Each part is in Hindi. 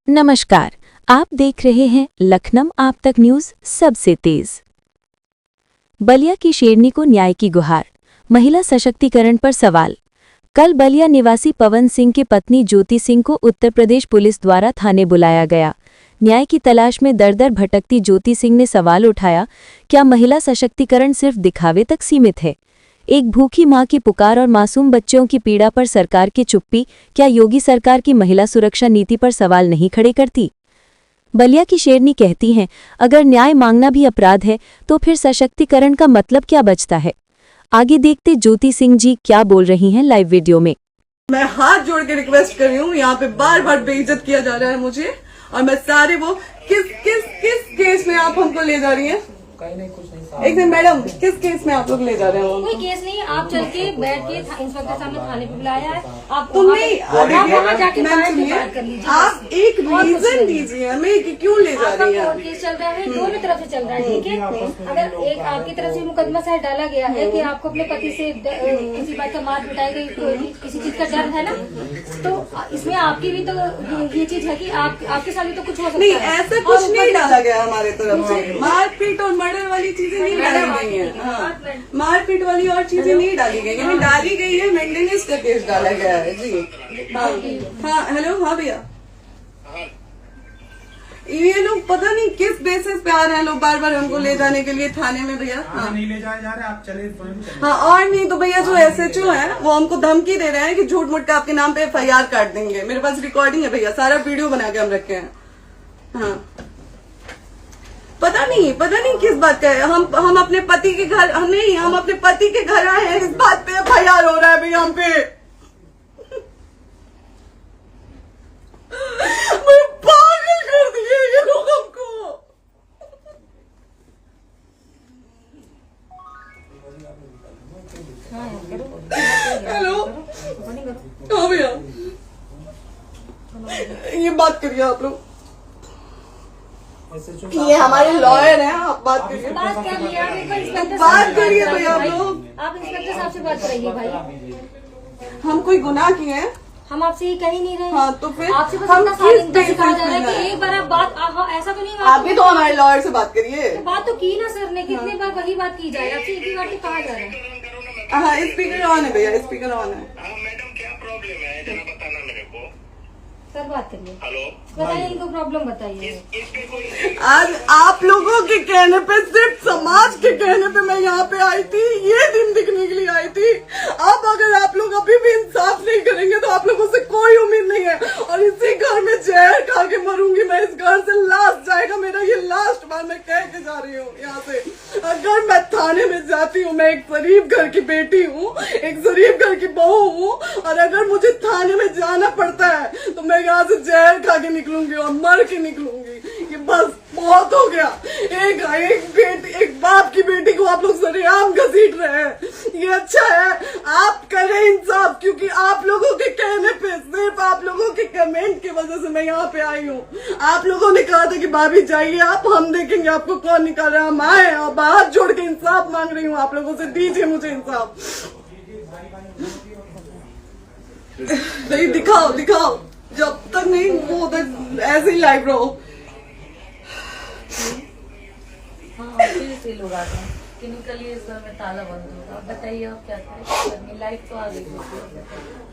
नमस्कार, आप देख रहे हैं लखनऊ आप तक न्यूज सबसे तेज। बलिया की शेरनी को न्याय की गुहार, महिला सशक्तिकरण पर सवाल। कल बलिया निवासी पवन सिंह की पत्नी ज्योति सिंह को उत्तर प्रदेश पुलिस द्वारा थाने बुलाया गया। न्याय की तलाश में दर-दर भटकती ज्योति सिंह ने सवाल उठाया, क्या महिला सशक्तिकरण सिर्फ दिखावे तक सीमित है? एक भूखी मां की पुकार और मासूम बच्चों की पीड़ा पर सरकार की चुप्पी क्या योगी सरकार की महिला सुरक्षा नीति पर सवाल नहीं खड़े करती? बलिया की शेरनी कहती हैं, अगर न्याय मांगना भी अपराध है तो फिर सशक्तिकरण का मतलब क्या बचता है? आगे देखते ज्योति सिंह जी क्या बोल रही हैं लाइव वीडियो में। मैं हाथ जोड़ के रिक्वेस्ट कर रही हूँ, यहाँ पे बार बार बेइज्जत किया जा रहा है मुझे, और मैं सारे वो किस केस में आप हमको ले जा रही हैं? एक मिनट मैडम, किस केस में आप लोग ले जा रहे हो? कोई केस नहीं है, आप चल के बैठ के इंस्पेक्टर साहब ने थाने पे बुलाया है। आप जाके आप एक रीजन दीजिए हमें कि क्यों ले जा रही है। केस चल रहा है, दोनों तरफ से चल रहा है, ठीक है। अगर एक आपकी तरफ से मुकदमा शायद डाला गया है कि आपको अपने पति से किसी बात का मार पिटाई गई, किसी चीज का डर है ना, तो इसमें आपकी भी तो ये चीज है कि आपके साथ भी तो कुछ हो सकता है। नहीं, ऐसा कुछ नहीं डाला गया हमारे तरफ से। मारपीट और मर्डर वाली चीजें नहीं डाली गई है। हाँ, मारपीट वाली और चीजें नहीं डाली गई है। डाली गई है मेंटेनेंस का केस डाला गया है जी। हाँ हेलो, हाँ भैया, ये लोग पता नहीं किस बेसिस पे आ रहे हैं लोग बार बार हमको ले जाने के लिए थाने में भैया। हाँ नहीं ले जाए जा रहे, आप चले हाँ, और नहीं तो भैया जो SHO है वो हमको धमकी दे रहे हैं कि झूठ मूठ का आपके नाम पे FIR काट देंगे। मेरे पास रिकॉर्डिंग है भैया, सारा वीडियो बना के हम रखे हैं। हाँ पता नहीं किस बात का है। हम अपने पति के घर, हम अपने पति के घर आए हैं, इस बात पे FIR हो रहा है भैया हम पे। पागल कर दिए ये लोग हमको। हेलो, हाँ भैया, ये बात करिए आप लोग, ये हमारे लॉयर हैं, आप बात करिए। बात करिए भैया आप लोग। आप इंस्पेक्टर साहब से बात करिए भाई। हम कोई गुनाह किए हैं? हम आपसे ये कह ही नहीं रहे। हाँ तो फिर आपसे बस हम इतना सिखा जा रहा है किस कि एक बार आप बात ऐसा तो नहीं। आप भी तो हमारे लॉयर से बात करिए। तो बात तो की ना सर ने, कितने बार वही बात की जाए, आपसे एक ही बार तो कहा जा रहा है। हाँ स्पीकर ऑन है भैया, स्पीकर ऑन है। मैडम क्या प्रॉब्लम है जरा बताना मेरे को। सर बात करिए। हेलो, बताइए इनको प्रॉब्लम बताइए। इसके कोई आज आप लोगों के कहने पे, सिर्फ समाज के कहने पे मैं यहाँ पे आई थी, ये दिन दिखने के लिए आई थी। अब अगर आप लोग अभी भी इंसाफ नहीं करेंगे तो आप लोगों से कोई उम्मीद नहीं है, और इसी घर में जहर खा के मरूंगी मैं। इस घर से लास्ट जाएगा मेरा, ये लास्ट बार मैं कह के जा रही हूँ यहाँ से। अगर मैं थाने में जाती हूँ, मैं एक शरीफ घर की बेटी हूँ, एक शरीफ घर की बहू हूँ, और अगर मुझे थाने में जाना पड़ता है तो मैं यहाँ से जहर खा के निकलूंगी और मर के निकलूंगी। ये बस बहुत हो गया। एक बाप की बेटी को आप लोग सरेआम घसीट रहे हैं, ये अच्छा है? आप करें इंसाफ, क्योंकि आप लोगों के कहने पे, सिर्फ आप लोगों के कमेंट की वजह से मैं यहाँ पे आई हूँ। आप लोगों ने कहा था कि भाभी जाइए आप, हम देखेंगे आपको कौन निकाल रहा है। हम आए और हाथ जोड़ के इंसाफ मांग रही हूँ आप लोगों से, दीजिए मुझे इंसाफ। नहीं दिखाओ, जब तक नहीं वो उधर ऐसे ही लाइव रहो। हाँ फिर से लोग आते हैं कि निकलिए, इस घर में ताला बंद होगा। आप बताइए आप क्या करें? लाइफ तो आ गई है।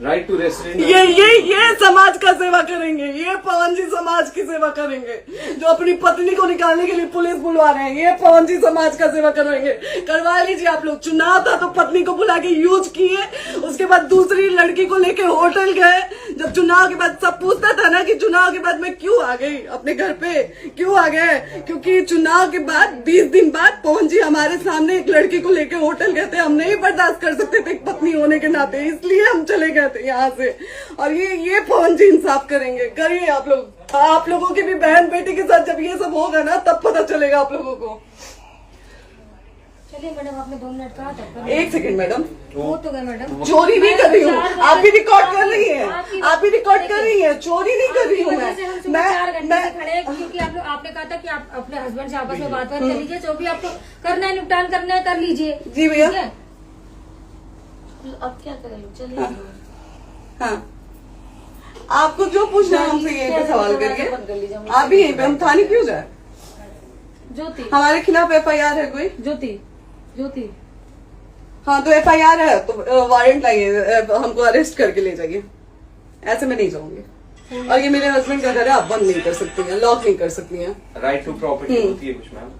Right to restaurant. ये समाज का सेवा करेंगे, ये पवन जी समाज की सेवा करेंगे। जो अपनी पत्नी को निकालने के लिए पुलिस बुलवा रहे हैं, ये पवन जी समाज का सेवा करेंगे। करवा लीजिए आप लोग। चुनाव था तो पत्नी को बुला के यूज किए, उसके बाद दूसरी लड़की को लेके होटल गए। जब चुनाव के बाद सब पूछता था ना कि चुनाव के बाद मैं क्यों आ गई अपने घर पे, क्यों आ गए? क्योंकि चुनाव के बाद 20 दिन बाद पवन जी हमारे सामने एक लड़की को लेके होटल गए थे। हम नहीं बर्दाश्त कर सकते थे पत्नी होने के नाते, इसलिए हम चले गए थे यहाँ से। और ये पवन जी इंसाफ करेंगे। करिए आप लोग। आप लोगों की भी बहन बेटी के साथ जब ये सब होगा ना, तब पता चलेगा आप लोगों को। चलिए मैडम, आपने 2 मिनट कहा था। 1 सेकंड मैडम, वो तो गए मैडम। चोरी नहीं कर रही हूँ, आप भी रिकॉर्ड कर रही हैं, आप भी रिकॉर्ड कर रही हैं। चोरी नहीं कर रही हूँ मैं। 4 घंटे से खड़े हैं क्योंकि आपने कहा था कि आप अपने हस्बैंड से आपस में बात कर लीजिए, जो भी आपको करना है, निपटान करना है, कर लीजिए। जी भैया। अब क्या करें? चलिए। हाँ आपको जो पूछना है हमसे यहीं पे सवाल बंद कर करिए। लीजिए, आप भी यहीं पे, हम थाने क्यों जाए? ज्योति हमारे खिलाफ FIR है कोई? ज्योति हाँ तो FIR है तो वारंट लाइए, हमको अरेस्ट करके ले जाइए। ऐसे मैं नहीं जाऊंगी। और ये मेरे हस्बैंड का घर है, आप बंद नहीं कर सकती हैं, लॉक नहीं कर सकती हैं। राइट टू प्रॉपर्टी होती है कुछ मैम,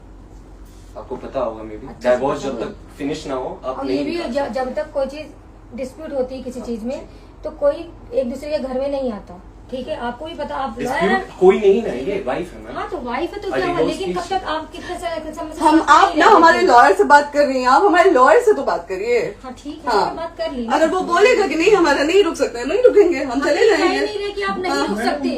आपको पता होगा मे बी। डाइवोर्स जब तक फिनिश ना हो आप और ये नहीं भी निकाल सकते। जब तक कोई चीज डिस्प्यूट होती है किसी चीज में तो कोई एक दूसरे के घर में नहीं आता, ठीक है? आपको भी पता, आप Dispute कोई नहीं ना, ये वाइफ है मैम। हाँ तो वाइफ है तो और क्या हुआ, divorce लेकिन कब की- तक आप कितने समय से हम साथ आप नहीं ना रहते हमारे थे? लॉयर से बात कर रही हैं, आप हमारे लॉयर से तो बात करिए। हाँ ठीक है, हाँ। मैं बात कर ली ना। अगर वो बोलेगा कि नहीं हमारा नहीं रुक सकते, नहीं रुकेंगे, हम चले कह जाएंगे। नहीं रहे कि आप नहीं रुक सकते,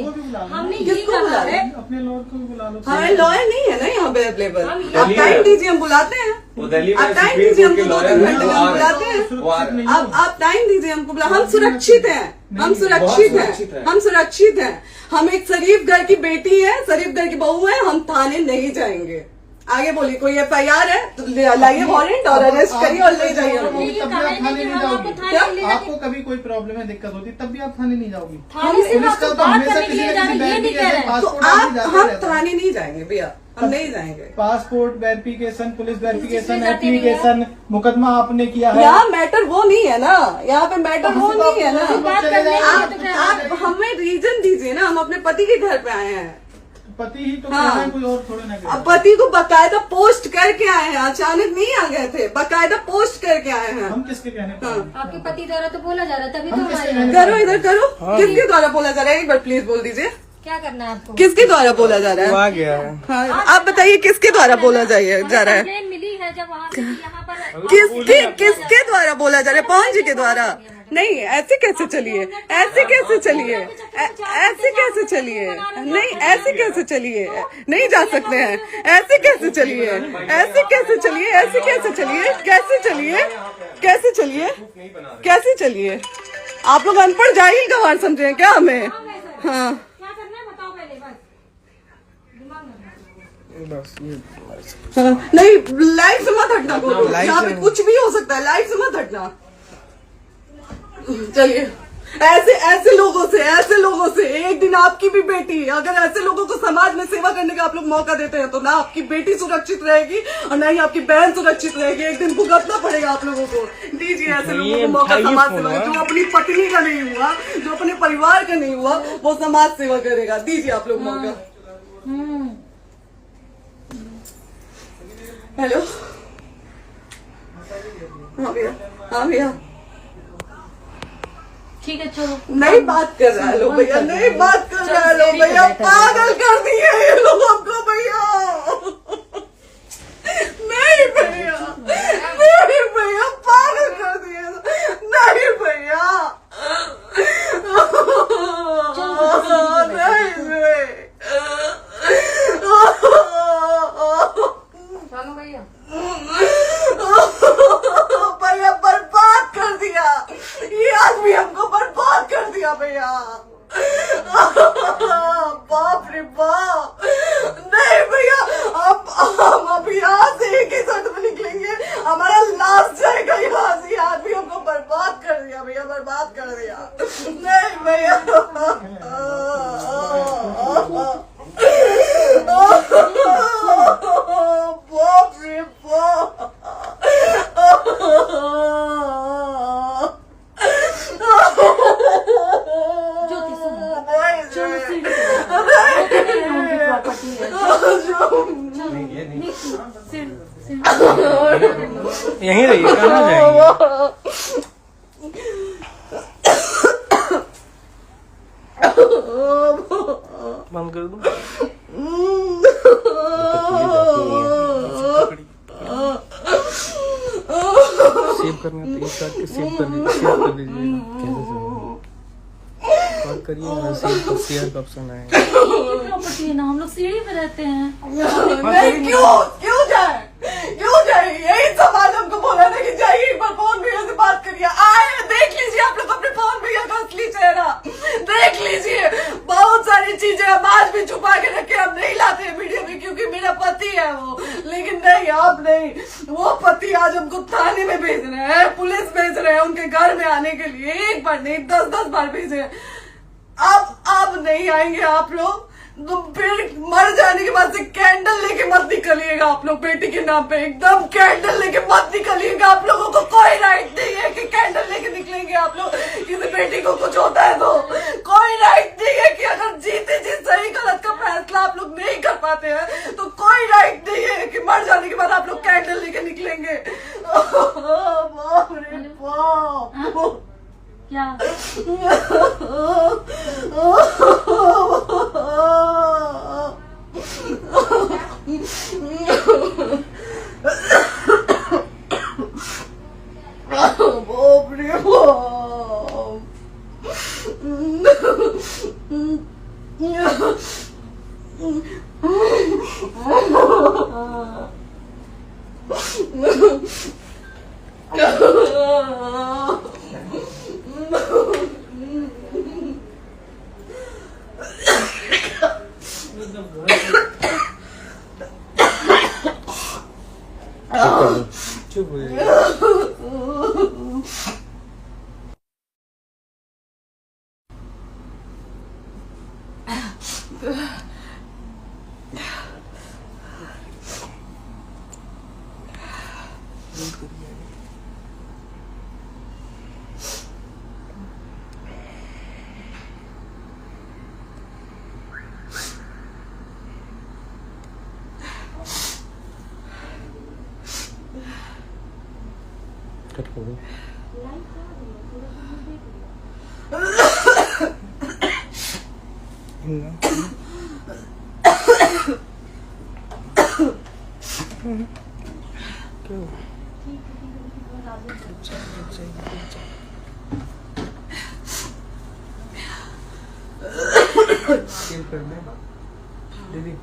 हमने ये किसको बुला कहा रहे? है। अपने लॉयर को भी बुला लो। हमारे लॉयर नहीं है ना यहाँ पे अवेलेबल। हम आप दिल्ली टाइम में- दीजिए, हम बुलाते हैं। वो दिल्ली में आप टाइम सुप्रीम दीजिए कोर्ट के हमको, 2 लॉयर घंटे हैं, में वो हम आ बुलाते रहे हैं। हैं, वो आ रहे हैं। आप टाइम दीजिए हमको, हम सुरक्षित हैं, हम सुरक्षित सुरक्षित हैं, हैं। हम सुरक्षित हैं। हम एक शरीफ घर की बेटी है, शरीफ घर की बहू है, हम थाने नहीं जाएंगे। आगे बोलिए, कोई FIR है तो लाइए वारंट और अरेस्ट करिए और ले जाइए हमको। ये तब भी कहा आप है ना थाने कि नहीं हम आपको जाओगी। थाने ले जाके- आपको कभी कोई प्रॉब्लम है, दिक्कत होती, तब भी आप थाने नहीं जाओगी। थाने से पुलिस आपको का तो बात हमेशा करने के किसी लिए न जा किसी रहे हैं, ये नहीं कह रहे हैं। तो पासपोर्ट आप आदमी जाते हम रहता है। थाने नहीं जाएंगे भैया, हम नहीं जाएंगे। पासपोर्ट वेरिफिकेशन, पुलिस वेरिफिकेशन, जाते नहीं है। एप्लीकेशन, मुकदमा आपने किया है। यहाँ मैटर वो नहीं है ना, यहाँ पे मैटर वो नहीं है ना। बात करने के लिए तो क्या है? आप हमें रीजन दीजिए ना, हम अपने पति के घर पे आए हैं। पति ही तो हाँ। कह रहे हैं, कोई और थोड़े ना कह रहे अब हैं। पति को बकायदा पोस्ट करके आए हैं, अचानक नहीं आ गए थे, बकायदा पोस्ट करके आए हैं। हम किसके कहने पर हैं? आपके पति द्वारा तो बोला जा रहा है, तभी तो हम किसके हमारे कहने करो इधर करो, किसके द्वारा बोला जा रहा है? एक बार प्लीज बोल दीजिए, क्या करना है आपको? किसके द्वारा बोला जा रहा है? हाँ, आप बताइए किसके द्वारा बोला जा रहा है? कंप्लेन मिली है जब वहाँ से यहाँ पर किसके द्वारा बोला जा रहा है? पवन जी के द्वारा? नहीं, ऐसे कैसे चलिए, ऐसे कैसे चलिए, ऐसे कैसे चलिए, नहीं ऐसे कैसे चलिए, नहीं जा सकते हैं, ऐसे कैसे चलिए, ऐसे कैसे चलिए, ऐसे कैसे चलिए, कैसे चलिए, कैसे चलिए, कैसे चलिए? आप लोग अनपढ़ जाहिल गंवार समझे हैं क्या हमें? हाँ क्या करना है बताओ पहले, बस दिमाग में हाँ, नहीं लाइफ से मत हटना, बोलो यहाँ पे कुछ भी हो सकता है, लाइफ से मत हटना। चलिए, ऐसे लोगों से एक दिन आपकी भी बेटी, अगर ऐसे लोगों को समाज में सेवा करने का आप लोग मौका देते हैं तो ना आपकी बेटी सुरक्षित रहेगी और ना ही आपकी बहन सुरक्षित रहेगी। एक दिन भुगतना पड़ेगा आप लोगों को। दीजिए ऐसे लोगों को मौका समाज सेवा का, जो अपनी पत्नी का नहीं हुआ, जो अपने परिवार का नहीं हुआ, वो समाज सेवा करेगा। दीजिए आप लोग मौका। हेलो, हाँ भैया, हाँ भैया, ठीक है चलो। नहीं बात कर रहा है लोग भैया, नहीं बात कर रहा है लोग भैया, पागल कर दिए ये लोग हमको भैया। नहीं भैया, नहीं भैया, पागल कर दिए, नहीं भैया, नहीं चलो भैया, भैया बर्बाद कर दिया ये आदमी, हमको बर्बाद कर दिया भैया। बाप रे बाप, नहीं भैया, हम अभी यहाँ से एक ही शर्त में निकलेंगे, हमारा लास्ट जाएगा यहाँ से। ये आदमी हमको बर्बाद कर दिया भैया, बर्बाद कर दिया। नहीं भैया, बाप रे बाप, ज्योति सुनो, चलो सीढ़ी प्रॉपर्टी है, नहीं, ये नहीं। यहीं रहिए, कहाँ जाएंगे? बंद कर दूं? सेव करना तो इस काट के सेव कर दीजिए। बात करिए, सेव शेयर का ऑप्शन आएगा। प्रॉपर्टी है ना, हम लोग सीढ़ी पे रहते हैं। नहीं, क्यों जाए? यही समाज हमको बोला था कि जाइए एक बार पवन भैया से बात करिए। आए, देख लीजिए आप लोग अपने पवन भैया का असली चेहरा, देख लीजिए। बहुत सारी चीजें हम आज भी छुपा के रखे, हम नहीं लाते हैं मीडिया में क्योंकि मेरा पति है वो, लेकिन नहीं, आप नहीं। वो पति आज हमको थाने में भेज रहे हैं, पुलिस भेज रहे हैं उनके घर में आने के लिए, एक बार नहीं 10-10 बार भेजे। अब नहीं आएंगे आप लोग, तो फिर मर जाने के बाद से कैंडल लेके मत निकलिएगा आप लोग बेटी के नाम पे, एकदम कैंडल लेके मत निकलिएगा। आप लोगों को कोई राइट नहीं है कि कैंडल लेके निकलेंगे आप लोग। किसी बेटी को कुछ होता है तो कोई राइट नहीं है कि अगर जीते जी सही गलत का फैसला आप लोग नहीं कर पाते हैं तो कोई राइट नहीं है कि मर जाने के बाद आप लोग कैंडल लेके निकलेंगे। बाप रे बाप, क्या बाप रे बाप। चुप हो जाइए। कट कर दो। सेव कर दे दीदी।